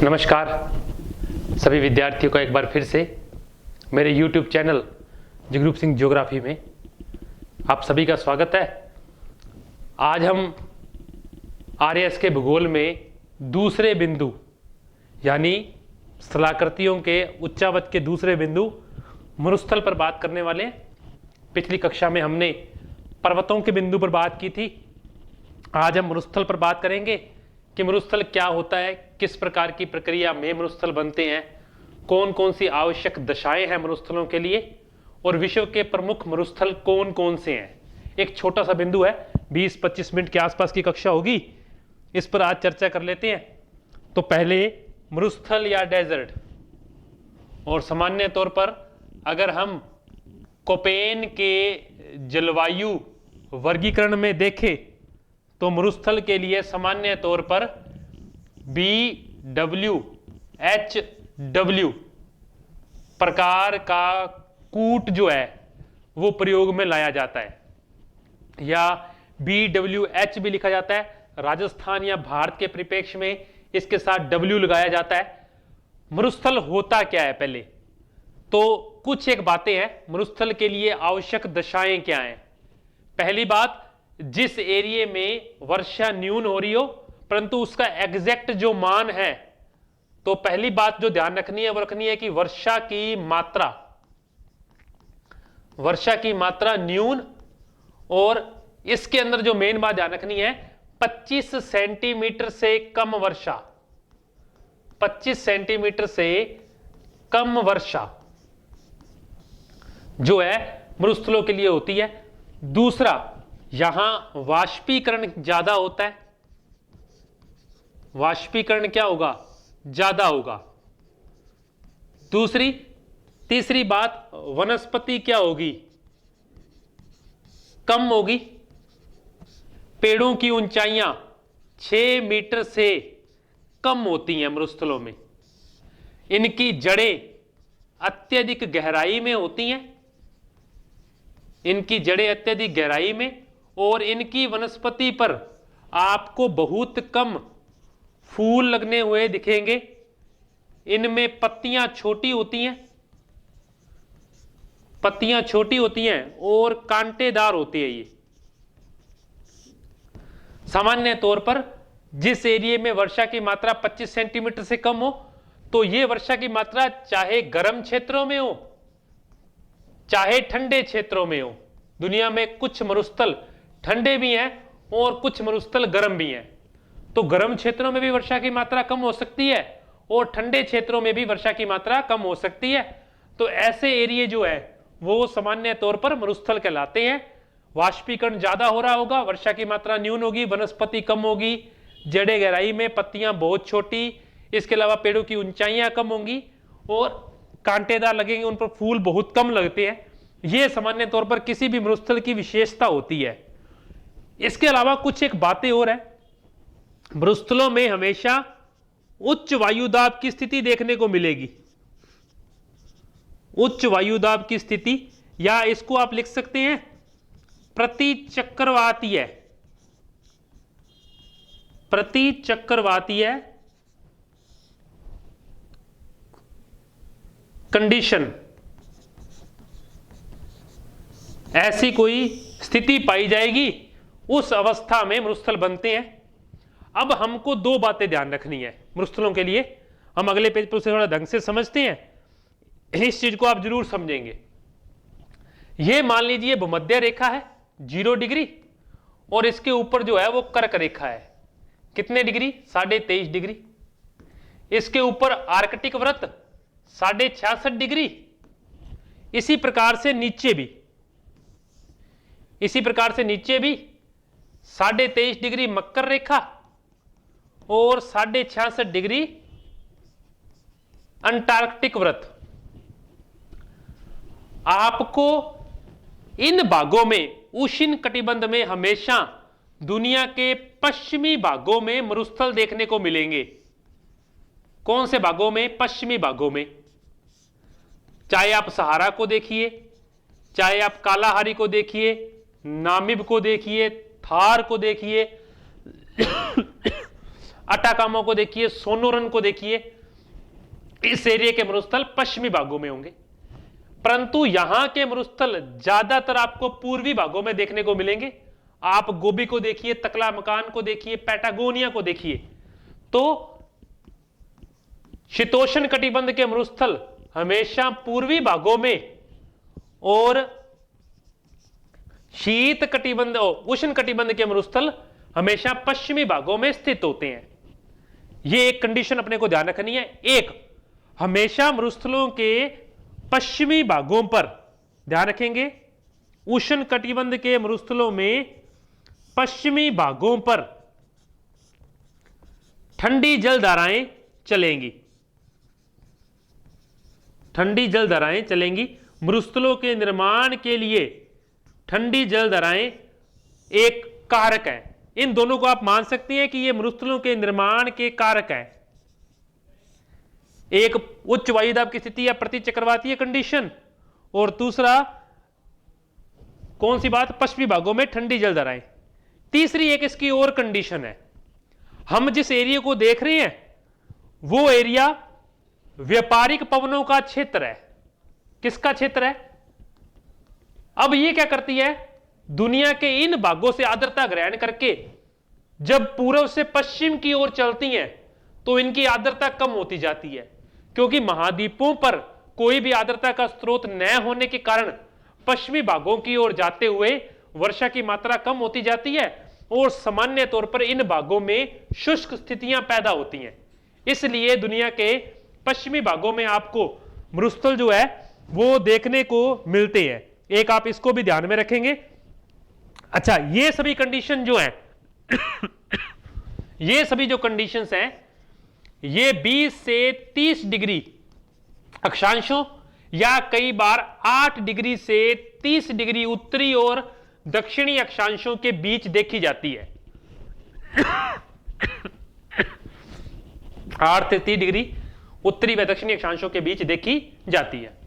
नमस्कार सभी विद्यार्थियों का एक बार फिर से मेरे YouTube channel Jagroop Singh geography में आप सभी का स्वागत है। आज हम आर्यस के भूगोल में दूसरे बिंदु यानी स्थलाकृतियों के उच्चावच के दूसरे बिंदु मरुस्थल पर बात करने वाले हैं। पिछली कक्षा में हमने पर्वतों के बिंदु पर बात की थी। आज हम मरुस्थल पर बात करेंगे कि मरुस्थल क्या होता है, किस प्रकार की प्रक्रिया में मरुस्थल बनते हैं, कौन कौन सी आवश्यक दशाएं हैं मरुस्थलों के लिए और विश्व के प्रमुख मरुस्थल कौन कौन से हैं। एक छोटा सा बिंदु है, 20-25 मिनट के आसपास की कक्षा होगी, इस पर आज चर्चा कर लेते हैं। तो पहले मरुस्थल या डेजर्ट, और सामान्य तौर पर अगर हम कोपेन के जलवायु वर्गीकरण में देखें तो मरुस्थल के लिए सामान्य तौर पर BWHW प्रकार का कूट जो है वो प्रयोग में लाया जाता है, या BWH भी लिखा जाता है। राजस्थान या भारत के परिप्रेक्ष्य में इसके साथ W लगाया जाता है। मरुस्थल होता क्या है, पहले तो कुछ एक बातें हैं। मरुस्थल के लिए आवश्यक दशाएं क्या हैं? पहली बात, जिस एरिया में वर्षा न्यून हो रही हो परंतु उसका एग्जैक्ट जो मान है, तो पहली बात जो ध्यान रखनी है वो रखनी है कि वर्षा की मात्रा न्यून, और इसके अंदर जो मेन बात ध्यान रखनी है 25 सेंटीमीटर से कम वर्षा, 25 सेंटीमीटर से कम वर्षा जो है मरुस्थलों के लिए होती है। दूसरा, यहां वाष्पीकरण ज्यादा होता है। वाष्पीकरण क्या होगा? ज्यादा होगा। तीसरी बात, वनस्पति क्या होगी? कम होगी। पेड़ों की ऊंचाइयां 6 मीटर से कम होती हैं मरुस्थलों में। इनकी जड़ें अत्यधिक गहराई में होती हैं, और इनकी वनस्पति पर आपको बहुत कम फूल लगने हुए दिखेंगे। इनमें पत्तियां छोटी होती हैं और कांटेदार होती है। ये सामान्य तौर पर जिस एरिया में वर्षा की मात्रा 25 सेंटीमीटर से कम हो, तो ये वर्षा की मात्रा चाहे गर्म क्षेत्रों में हो चाहे ठंडे क्षेत्रों में हो। दुनिया में कुछ मरुस्थल ठंडे भी हैं और कुछ मरुस्थल गर्म भी हैं। तो गर्म क्षेत्रों में भी वर्षा की मात्रा कम हो सकती है और ठंडे क्षेत्रों में भी वर्षा की मात्रा कम हो सकती है। तो ऐसे एरिया जो है वो सामान्य तौर पर मरुस्थल कहलाते हैं। वाष्पीकरण ज्यादा हो रहा होगा, वर्षा की मात्रा न्यून होगी, वनस्पति कम होगी, जड़ें गहराई में, पत्तियां बहुत छोटी, इसके अलावा पेड़ों की ऊंचाइयां कम होंगी और कांटेदार लगेंगे, उन पर फूल बहुत कम लगते हैं। यह सामान्य तौर पर किसी भी मरुस्थल की विशेषता होती है। इसके अलावा कुछ एक बातें और है। मरुस्थलों में हमेशा उच्च वायुदाब की स्थिति देखने को मिलेगी। उच्च वायुदाब की स्थिति, या इसको आप लिख सकते हैं प्रतिचक्रवातीय कंडीशन, ऐसी कोई स्थिति पाई जाएगी, उस अवस्था में मरुस्थल बनते हैं। अब हमको दो बातें ध्यान रखनी है मरुस्थलों के लिए। हम अगले पेज पर उसे थोड़ा ढंग से समझते हैं, इस चीज को आप जरूर समझेंगे। यह मान लीजिए भूमध्य रेखा है 0 डिग्री, और इसके ऊपर जो है वो कर्क रेखा है, कितने डिग्री? 23.5 डिग्री। इसके ऊपर आर्कटिक वृत्त 66.5 डिग्री। इसी प्रकार से नीचे भी 23.5 डिग्री मकर रेखा और 66.5 डिग्री अंटार्कटिक वृत्त। आपको इन भागों में, उष्ण कटिबंध में, हमेशा दुनिया के पश्चिमी भागों में मरुस्थल देखने को मिलेंगे। कौन से भागों में? पश्चिमी भागों में। चाहे आप सहारा को देखिए, चाहे आप कालाहारी को देखिए, नामिब को देखिए, थार को देखिए, अटाकामा को देखिए, सोनोरन को देखिए, इस एरिया के मरुस्थल पश्चिमी भागों में होंगे। परंतु यहां के मरुस्थल ज्यादातर आपको पूर्वी भागों में देखने को मिलेंगे। आप गोबी को देखिए, तकलामकान को देखिए, पैटागोनिया को देखिए, तो शीतोष्ण कटिबंध के मरुस्थल हमेशा पूर्वी भागों में और शीत कटिबंध उष्ण कटिबंध के मरुस्थल हमेशा पश्चिमी भागों में स्थित होते हैं। यह एक कंडीशन अपने को ध्यान रखनी है। एक, हमेशा मरुस्थलों के पश्चिमी भागों पर, ध्यान रखेंगे, उष्ण कटिबंध के मरुस्थलों में पश्चिमी भागों पर ठंडी जल धाराएं चलेंगी। ठंडी जल धाराएं चलेंगी। मरुस्थलों के निर्माण के लिए ठंडी जल धाराएं एक कारक है। इन दोनों को आप मान सकते हैं कि ये मरुस्थलों के निर्माण के कारक है। एक उच्च वायुदाब की स्थिति या प्रतिचक्रवातीय कंडीशन, और दूसरा कौन सी बात, पश्चिमी भागों में ठंडी जल धाराएं। तीसरी एक इसकी और कंडीशन है, हम जिस एरिया को देख रहे हैं वो एरिया व्यापारिक पवनों का क्षेत्र है। किसका क्षेत्र है? अब ये क्या करती है, दुनिया के इन भागों से आर्द्रता ग्रहण करके जब पूर्व से पश्चिम की ओर चलती हैं तो इनकी आर्द्रता कम होती जाती है, क्योंकि महाद्वीपों पर कोई भी आर्द्रता का स्रोत न होने के कारण पश्चिमी भागों की ओर जाते हुए वर्षा की मात्रा कम होती जाती है और सामान्य तौर पर इन भागों में शुष्क स्थितियां पैदा होती हैं। इसलिए दुनिया के पश्चिमी भागों में आपको मरुस्थल जो है वो देखने को मिलते हैं। एक आप इसको भी ध्यान में रखेंगे। अच्छा, ये सभी कंडीशन जो हैं ये सभी जो कंडीशंस हैं ये 20 से 30 डिग्री अक्षांशों या कई बार 8 डिग्री से 30 डिग्री उत्तरी और दक्षिणी अक्षांशों के बीच देखी जाती है। 8 से 30 डिग्री उत्तरी व दक्षिणी अक्षांशों के बीच देखी जाती है।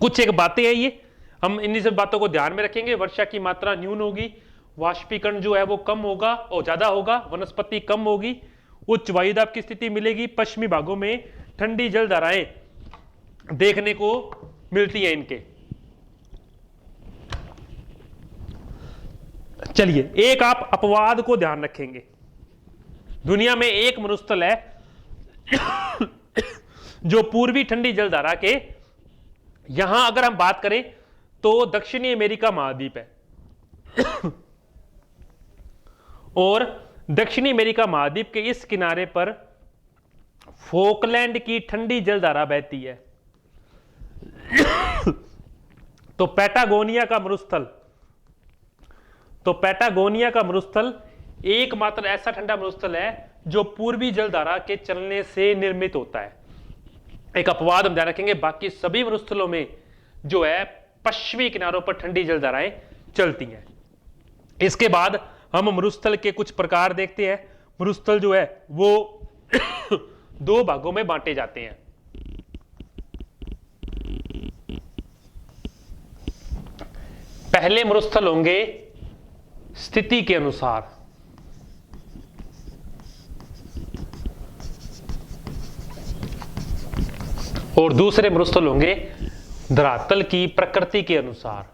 कुछ एक बातें हैं, ये हम इन्हीं सब बातों को ध्यान में रखेंगे। वर्षा की मात्रा न्यून होगी, वाष्पीकरण जो है वो कम होगा और ज्यादा होगा, वनस्पति कम होगी, उच्च वायुदाब की स्थिति मिलेगी, पश्चिमी भागों में ठंडी जल धाराएं देखने को मिलती है इनके। चलिए, एक आप अपवाद को ध्यान रखेंगे। दुनिया में एक मरुस्थल है जो पूर्वी ठंडी जल धारा के, यहां अगर हम बात करें तो दक्षिणी अमेरिका महाद्वीप है और दक्षिणी अमेरिका महाद्वीप के इस किनारे पर फोकलैंड की ठंडी जल धारा बहती है। तो पैटागोनिया का मरुस्थल एकमात्र ऐसा ठंडा मरुस्थल है जो पूर्वी जल धारा के चलने से निर्मित होता है। एक अपवाद हम ध्यान रखेंगे, बाकी सभी मरुस्थलों में जो है पश्चिमी किनारों पर ठंडी जल धाराएं चलती हैं। इसके बाद हम मरुस्थल के कुछ प्रकार देखते हैं। मरुस्थल जो है वो दो भागों में बांटे जाते हैं। पहले मरुस्थल होंगे स्थिति के अनुसार, और दूसरे मरुस्थल होंगे धरातल की प्रकृति के अनुसार,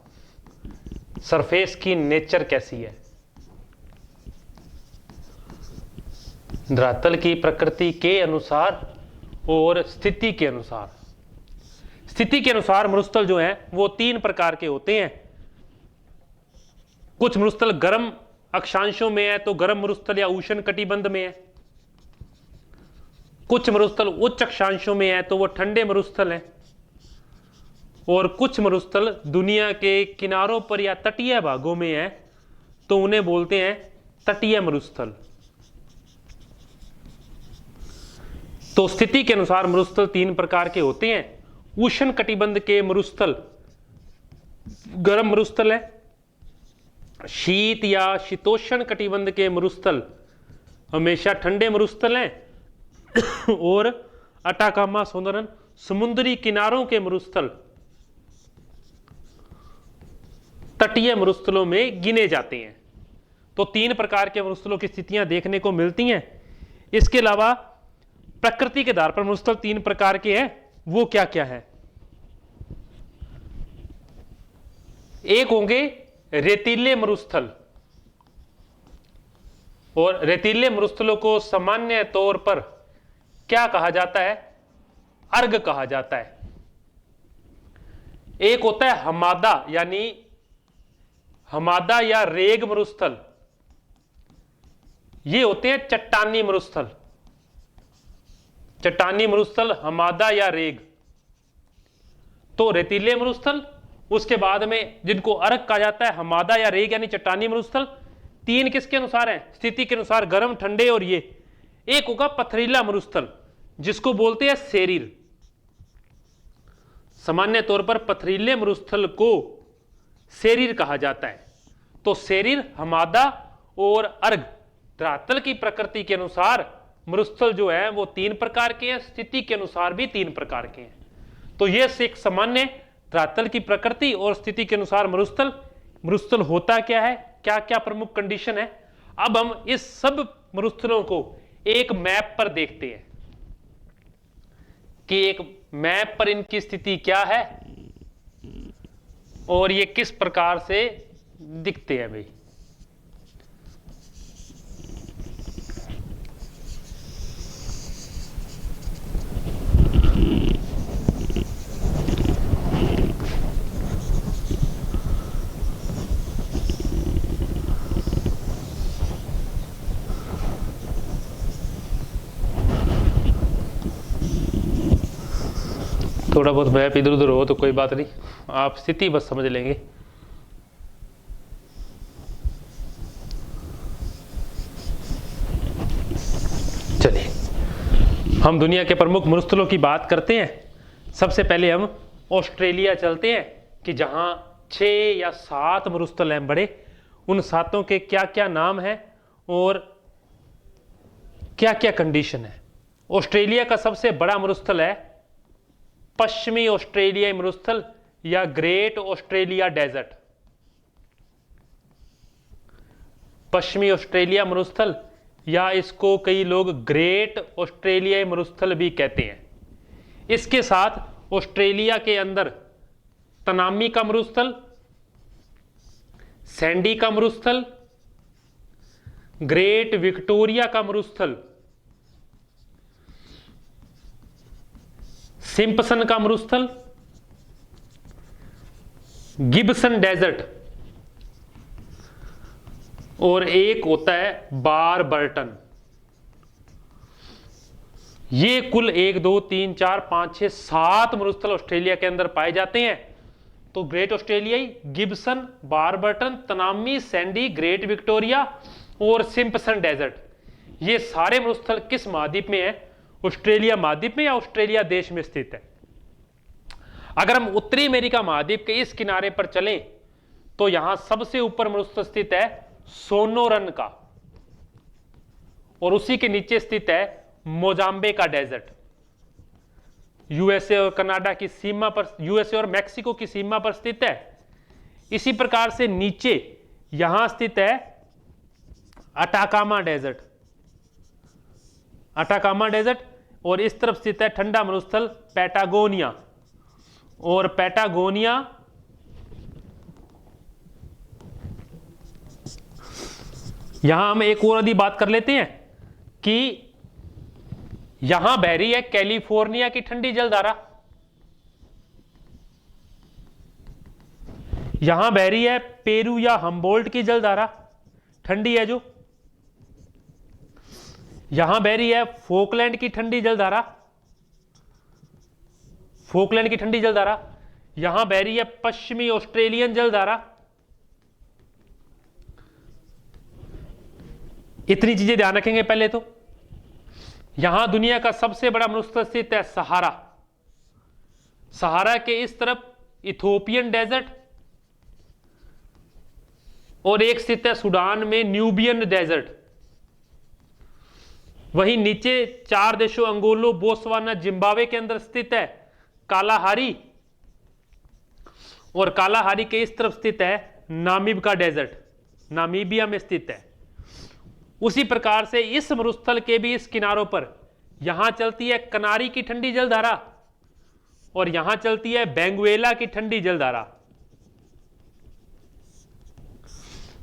सरफेस की नेचर कैसी है। धरातल की प्रकृति के अनुसार और स्थिति के अनुसार। स्थिति के अनुसार मरुस्थल जो हैं वो 3 प्रकार के होते हैं। कुछ मरुस्थल गर्म अक्षांशों में है तो गर्म मरुस्थल या उष्ण कटिबंध में है। कुछ मरुस्थल उच्च अक्षांशों में है तो वो ठंडे मरुस्थल हैं, और कुछ मरुस्थल दुनिया के किनारों पर या तटीय भागों में है तो उन्हें बोलते हैं तटीय मरुस्थल। तो स्थिति के अनुसार मरुस्थल 3 प्रकार के होते हैं। उष्ण कटिबंध के मरुस्थल गर्म मरुस्थल है, शीत या शीतोष्ण कटिबंध के मरुस्थल हमेशा ठंडे मरुस्थल हैं, और अटाकामा, सोनोरन समुद्री किनारों के मरुस्थल तटीय मरुस्थलों में गिने जाते हैं। तो 3 प्रकार के मरुस्थलों की स्थितियां देखने को मिलती हैं। इसके अलावा प्रकृति के आधार पर मरुस्थल 3 प्रकार के हैं, वो क्या क्या है? एक होंगे रेतीले मरुस्थल, और रेतीले मरुस्थलों को सामान्य तौर पर क्या कहा जाता है? अर्ग कहा जाता है। एक होता है हमादा, यानी हमादा या रेग मरुस्थल, ये होते हैं चट्टानी मरुस्थल। चट्टानी मरुस्थल, हमादा या रेग, तो रेतीले मरुस्थल, उसके बाद में जिनको अर्क कहा जाता है हमादा या रेग यानी चट्टानी मरुस्थल। 3 किसके अनुसार हैं? स्थिति के अनुसार, गर्म, ठंडे और ये। एक होगा पथरीला मरुस्थल जिसको बोलते हैं सेरीर। सामान्य तौर पर पथरीले मरुस्थल को सेरीर कहा जाता है। तो सेरीर, हमादा और अर्ग, धरातल की प्रकृति के अनुसार मरुस्थल जो है वो 3 प्रकार के हैं, स्थिति के अनुसार भी 3 प्रकार के हैं। तो ये एक सामान्य धरातल की प्रकृति और स्थिति के अनुसार मरुस्थल होता क्या है, क्या क्या प्रमुख कंडीशन है। अब हम इस सब मरुस्थलों को एक मैप पर देखते हैं कि एक मैप पर इनकी स्थिति क्या है और ये किस प्रकार से दिखते हैं भाई। थोड़ा बहुत मैप इधर उधर हो तो कोई बात नहीं, आप स्थिति बस समझ लेंगे। चलिए हम दुनिया के प्रमुख मरुस्थलों की बात करते हैं। सबसे पहले हम ऑस्ट्रेलिया चलते हैं कि जहां 6 या 7 मरुस्थल हैं बड़े। उन 7 के क्या क्या नाम हैं और क्या क्या कंडीशन है। ऑस्ट्रेलिया का सबसे बड़ा मरुस्थल है पश्चिमी ऑस्ट्रेलियाई मरुस्थल या ग्रेट ऑस्ट्रेलिया डेजर्ट। पश्चिमी ऑस्ट्रेलिया मरुस्थल, या इसको कई लोग ग्रेट ऑस्ट्रेलियाई मरुस्थल भी कहते हैं। इसके साथ ऑस्ट्रेलिया के अंदर तनामी का मरुस्थल, सैंडी का मरुस्थल, ग्रेट विक्टोरिया का मरुस्थल, सिंपसन का मरुस्थल, गिब्सन डेजर्ट और एक होता है बारबर्टन। ये कुल 1 2 3 4 5 6 7 मरुस्थल ऑस्ट्रेलिया के अंदर पाए जाते हैं। तो ग्रेट ऑस्ट्रेलियाई, Gibson, Barberton, Tanami, Sandy, Great Victoria और सिंपसन डेजर्ट, ये सारे मरुस्थल किस महाद्वीप में है? ऑस्ट्रेलिया महाद्वीप में या ऑस्ट्रेलिया देश में स्थित है। अगर हम उत्तरी अमेरिका महाद्वीप के इस किनारे पर चलें तो यहां सबसे ऊपर मरुस्थल स्थित है सोनोरन का, और उसी के नीचे स्थित है मोजाम्बिक का डेजर्ट। यूएसए और कनाडा की सीमा पर, यूएसए और मैक्सिको की सीमा पर स्थित है। इसी प्रकार से नीचे यहां स्थित है अटाकामा डेजर्ट, अटाकामा डेजर्ट, और इस तरफ स्थित है ठंडा मरुस्थल पैटागोनिया। और पैटागोनिया यहां हम एक और अधिक बात कर लेते हैं कि यहां बह रही है कैलिफोर्निया की ठंडी जलधारा, यहां बह रही है पेरू या हम्बोल्ट की जलधारा, ठंडी है जो। यहां बह रही है फोकलैंड की ठंडी जलधारा, फोकलैंड की ठंडी जलधारा। यहां बह रही है पश्चिमी ऑस्ट्रेलियन जलधारा। इतनी चीजें ध्यान रखेंगे पहले तो। यहां दुनिया का सबसे बड़ा मरुस्थल स्थित है सहारा। सहारा के इस तरफ इथोपियन डेजर्ट, और एक स्थित है सूडान में न्यूबियन डेजर्ट। वहीं नीचे 4 देशों अंगोलो, बोत्सवाना, जिम्बाब्वे के अंदर स्थित है कालाहारी, और कालाहारी के इस तरफ स्थित है नामीब का डेजर्ट, नामीबिया में स्थित है। उसी प्रकार से इस मरुस्थल के भी इस किनारों पर यहां चलती है कनारी की ठंडी जलधारा और यहां चलती है बेंगुएला की ठंडी जलधारा।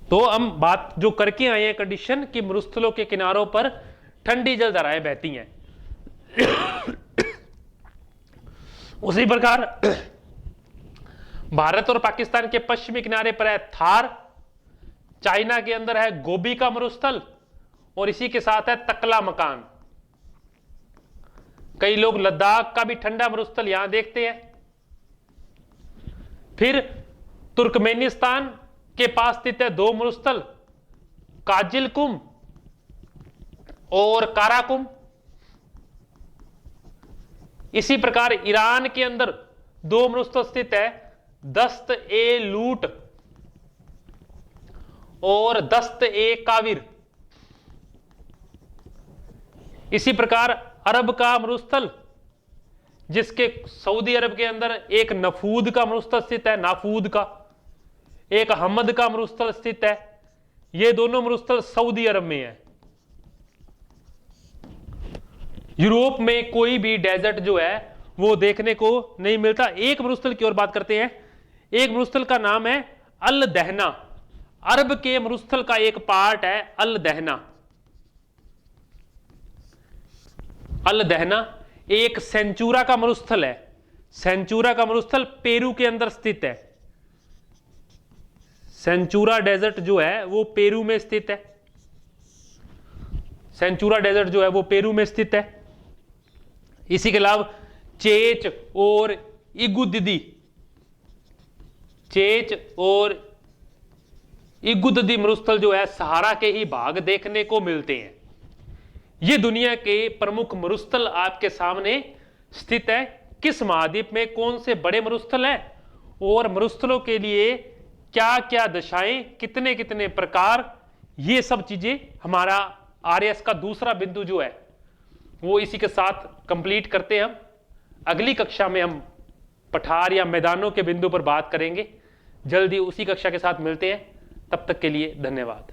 तो हम बात जो करके आए हैं कंडीशन कि मरुस्थलों के किनारों पर ठंडी जलधाराएं बहती हैं। उसी प्रकार भारत और पाकिस्तान के पश्चिमी किनारे पर है थार, चाइना के अंदर है गोबी का मरुस्थल और इसी के साथ है तकला मकान। कई लोग लद्दाख का भी ठंडा मरुस्थल यहां देखते हैं। फिर तुर्कमेनिस्तान के पास स्थित है दो मरुस्थल, काजिलकुम और काराकुम। इसी प्रकार ईरान के अंदर दो मरुस्थल स्थित है, दस्त ए लूट और दस्त ए काविर। इसी प्रकार अरब का मरुस्थल, जिसके सऊदी अरब के अंदर एक नफूद का मरुस्थल स्थित है, नाफूद का, एक हमद का मरुस्थल स्थित है। ये दोनों मरुस्थल सऊदी अरब में है। यूरोप में कोई भी डेजर्ट जो है वो देखने को नहीं मिलता। एक मरुस्थल की ओर बात करते हैं। एक मरुस्थल का नाम है अल दहना। अरब के मरुस्थल का एक पार्ट है अल दहना। अल दहना एक सेंचुरा का मरुस्थल है। सेंचुरा का मरुस्थल पेरू के अंदर स्थित है। सेंचुरा डेजर्ट जो है वो पेरू में स्थित है। सेंचुरा डेजर्ट जो है वो पेरू में स्थित है। इसी के अलावा चेच और इगुददी, चेच और इगुददी मरुस्थल जो है सहारा के ही भाग देखने को मिलते हैं। ये दुनिया के प्रमुख मरुस्थल आपके सामने स्थित है। किस महाद्वीप में कौन से बड़े मरुस्थल हैं और मरुस्थलों के लिए क्या क्या दशाएं, कितने कितने प्रकार, ये सब चीजें हमारा आरएस का दूसरा बिंदु जो है वो इसी के साथ कंप्लीट करते हैं। हम अगली कक्षा में हम पठार या मैदानों के बिंदु पर बात करेंगे। जल्दी उसी कक्षा के साथ मिलते हैं। तब तक के लिए धन्यवाद।